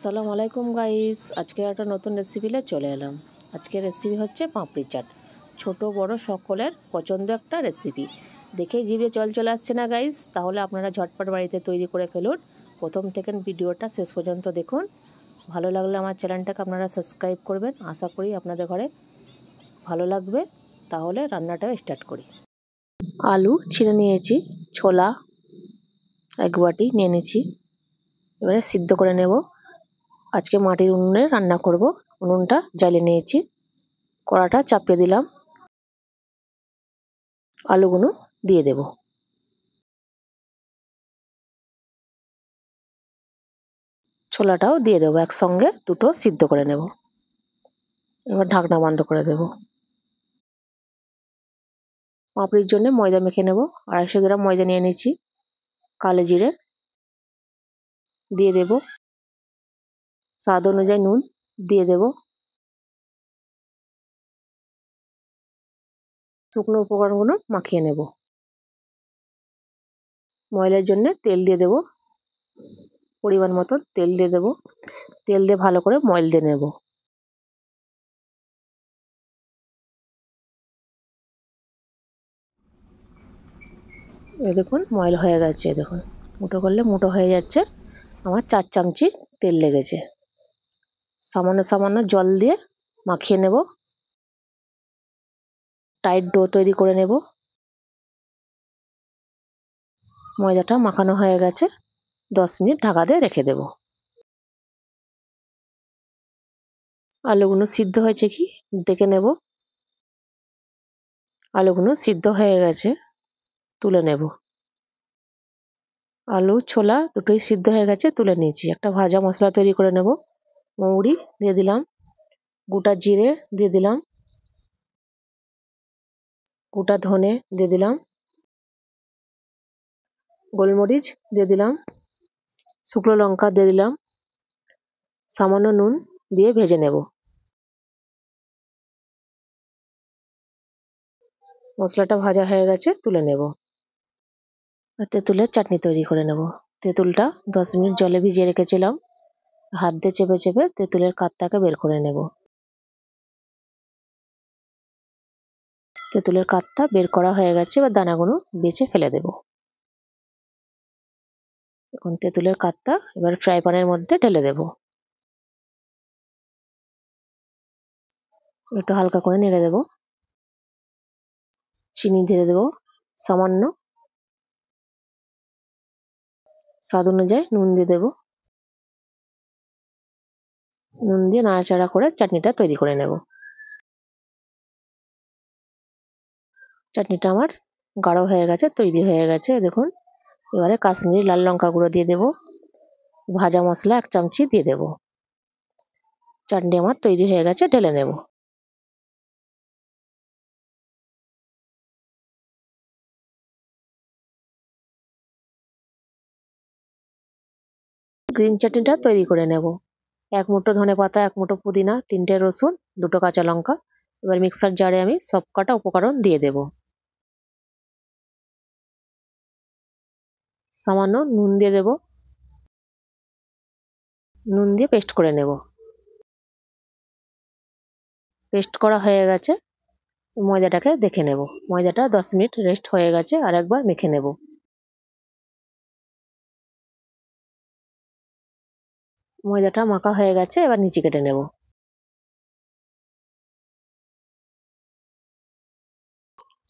আসসালামু আলাইকুম গাইস, আজকে একটা নতুন রেসিপি নিয়ে চলে এলাম। আজকের রেসিপি হচ্ছে পাপড়ি চাট। ছোট বড় সকলের পছন্দ একটা রেসিপি। দেখে জিভে জল চলে আসছে না গাইস? তাহলে আপনারা ঝটপট বাড়িতে তৈরি করে ফেলুন। প্রথম থেকে ভিডিওটা শেষ পর্যন্ত দেখুন। ভালো লাগলে আমার চ্যানেলটাকে আপনারা সাবস্ক্রাইব করবেন। আশা করি আপনাদের ঘরে ভালো লাগবে। তাহলে রান্নাটা স্টার্ট করি। আলু ছিঁড়ে নিয়েছি, ছোলা এক বাটি নিয়ে নিয়েছি, এবারে সিদ্ধ করে নেব। আজকে মাটির উনুনে রান্না করব। উনুনটা জ্বালিয়ে নিয়েছি, কড়াটা চাপিয়ে দিলাম, আলুগুলো দিয়ে দেব। ছোলাটাও দিয়ে দেবো, একসঙ্গে দুটো সিদ্ধ করে নেব। এবার ঢাকনা বন্ধ করে দেব। পাপড়ির জন্য ময়দা মেখে নেব। 250 গ্রাম ময়দা নিয়ে নিয়েছি। কালো জিরে দিয়ে দেব, স্বাদ অনুযায়ী নুন দিয়ে দেব, শুকনো উপকরণগুলো মাখিয়ে নেব। ময়দার জন্য তেল দিয়ে দেব, পরিমাণ মতো তেল দিয়ে দেব। তেল দিয়ে ভালো করে ময়ল দিয়ে নেব। দেখুন ময়ল হয়ে গেছে, দেখুন মুঠো করলে মুঠো হয়ে যাচ্ছে। আমার 4 চামচি তেল লেগেছে। সামান্য সামান্য জল দিয়ে মাখিয়ে নেব। টাইট ডো তৈরি করে নেব। ময়দাটা মাখানো হয়ে গেছে, 10 মিনিট ঢাকা দিয়ে রেখে দেব। আলুগুলো সিদ্ধ হয়েছে কি দেখে নেব। আলুগুলো সিদ্ধ হয়ে গেছে, তুলে নেব। আলু ছোলা দুটোই সিদ্ধ হয়ে গেছে, তুলে নিয়েছি। একটা ভাজা মশলা তৈরি করে নেব। মৌরি দিয়ে দিলাম, গোটা জিরে দিয়ে দিলাম, গোটা ধনে দিয়ে দিলাম, গোলমরিচ দিয়ে দিলাম, শুকনো লঙ্কা দিয়ে দিলাম, সামান্য নুন দিয়ে ভেজে নেব। মশলাটা ভাজা হয়ে গেছে, তুলে নেব। তেঁতুলের চাটনি তৈরি করে নেব। তেঁতুলটা 10 মিনিট জলে ভিজিয়ে রেখেছিলাম। হাত দিয়ে চেপে চেপে তেঁতুলের কাঠটাকে বের করে নেব। তেঁতুলের কাঠটা বের করা হয়ে গেছে, এবার দানাগুলো বেছে ফেলে দেব। এখন তেঁতুলের কাঠটা এবার ফ্রাই প্যানের মধ্যে ঢেলে দেব। একটু হালকা করে নেড়ে দেব। চিনি দিয়ে দেব সামান্য, স্বাদ অনুযায়ী নুন দিয়ে দেব। নুন দিয়ে নাড়াচাড়া করে চাটনিটা তৈরি করে নেব। চাটনিটা আমার গাঢ় হয়ে গেছে, তৈরি হয়ে গেছে দেখুন। এবারে কাশ্মীরি লাল লঙ্কা গুঁড়ো দিয়ে দেব, ভাজা মশলা 1 চামচি দিয়ে দেব। চাটনি আমার তৈরি হয়ে গেছে, ঢেলে নেব। গ্রিন চাটনিটা তৈরি করে নেব। 1 মুঠো ধনেপাতা, 1 মুঠো পুদিনা, 3টে রসুন, 2টো কাঁচা লঙ্কা। এবার মিক্সার জারে আমি সব কটা উপকরণ দিয়ে দেব। সামান্য নুন দিয়ে দেব। নুন দিয়ে পেস্ট করে নেব। পেস্ট করা হয়ে গেছে। ময়দাটাকে দেখে নেব। ময়দাটা 10 মিনিট রেস্ট হয়ে গেছে, আর একবার মেখে নেব। ময়দাটা মাখা হয়ে গেছে, এবার নিচে কেটে নেব।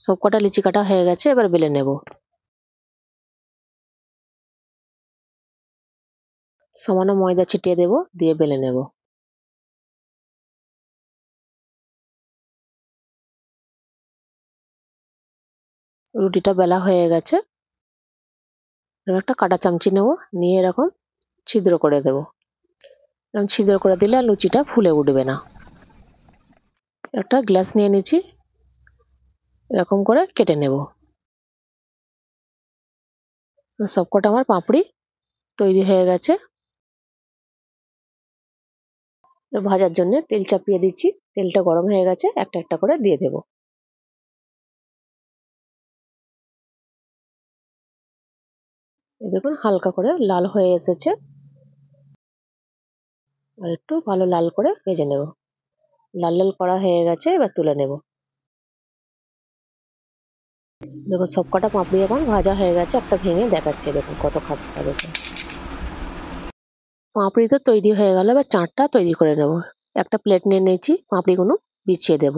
সব কটা লিচি কাটা হয়ে গেছে, এবার বেলে নেব। সামান্য ময়দা ছিটিয়ে দেব, দিয়ে বেলে নেব। রুটিটা বেলা হয়ে গেছে। এবার একটা কাঁটা চামচি নেব, নিয়ে এরকম ছিদ্র করে দেব। এরকম ছিদ্র করে দিলে আর লুচিটা ফুলে উঠবে না। একটা গ্লাস নিয়ে নিচ্ছি, এরকম করে কেটে নেব। সবকটা আমার পাপড়ি তৈরি হয়ে গেছে। ভাজার জন্য তেল চাপিয়ে দিচ্ছি, তেলটা গরম হয়ে গেছে, একটা একটা করে দিয়ে দেব। দেখুন হালকা করে লাল হয়ে এসেছে। আর একটু ভালো লাল করে ভেজে নেব। লাল লাল করা হয়ে গেছে, এবার তুলে নেব। দেখো সবকটা পাপড়ি এখন ভাজা হয়ে গেছে, একটা ভেঙে দেখাচ্ছে, দেখুন কত খাস্তা। দেখুন পাপড়ি তো তৈরি হয়ে গেল, এবার চাটটা তৈরি করে নেব। একটা প্লেট নিয়ে নিয়েছি, পাপড়িগুলো বিছিয়ে দেব।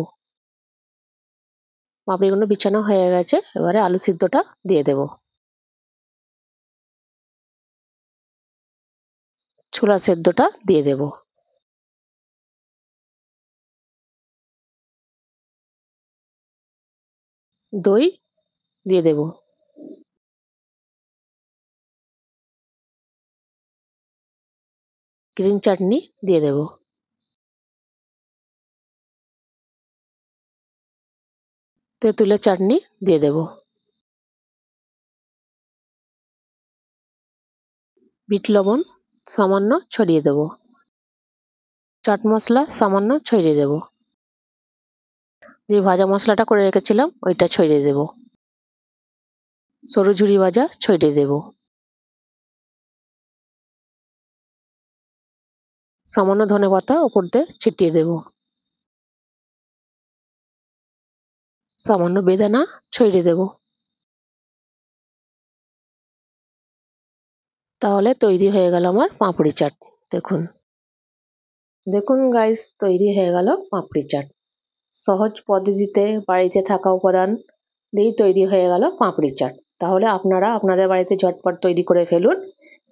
পাপড়িগুলো বিছানো হয়ে গেছে, এবারে আলু সিদ্ধটা দিয়ে দেব। ছোলা সেদ্ধটা দিয়ে দেব। দই দিয়ে দেব। গ্রিন চাটনি দিয়ে দেব। তেঁতুলের চাটনি দিয়ে দেব। বিট লবণ সামান্য ছড়িয়ে দেব। চাট মশলা সামান্য ছড়িয়ে দেব। যে ভাজা মশলাটা করে রেখেছিলাম ওইটা ছড়িয়ে দেব। সরু ঝুরি ভাজা ছড়িয়ে দেব। সামান্য ধনেপাতা ওপর দিয়ে ছিটিয়ে দেব। সামান্য বেদানা ছড়িয়ে দেব। তাহলে তৈরি হয়ে গেল আমার পাঁপড়ি চাট। দেখুন দেখুন গাইস, তৈরি হয়ে গেল পাঁপড়ি চাট। সহজ পদ্ধতিতে বাড়িতে থাকা উপাদান দিয়েই তৈরি হয়ে গেল পাঁপড়ি চাট। তাহলে আপনারা আপনাদের বাড়িতে ঝটপট তৈরি করে ফেলুন।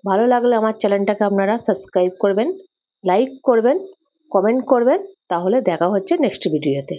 ভালো লাগলে আমার চ্যানেলটাকে আপনারা সাবস্ক্রাইব করবেন, লাইক করবেন, কমেন্ট করবেন। তাহলে দেখা হচ্ছে নেক্সট ভিডিওতে।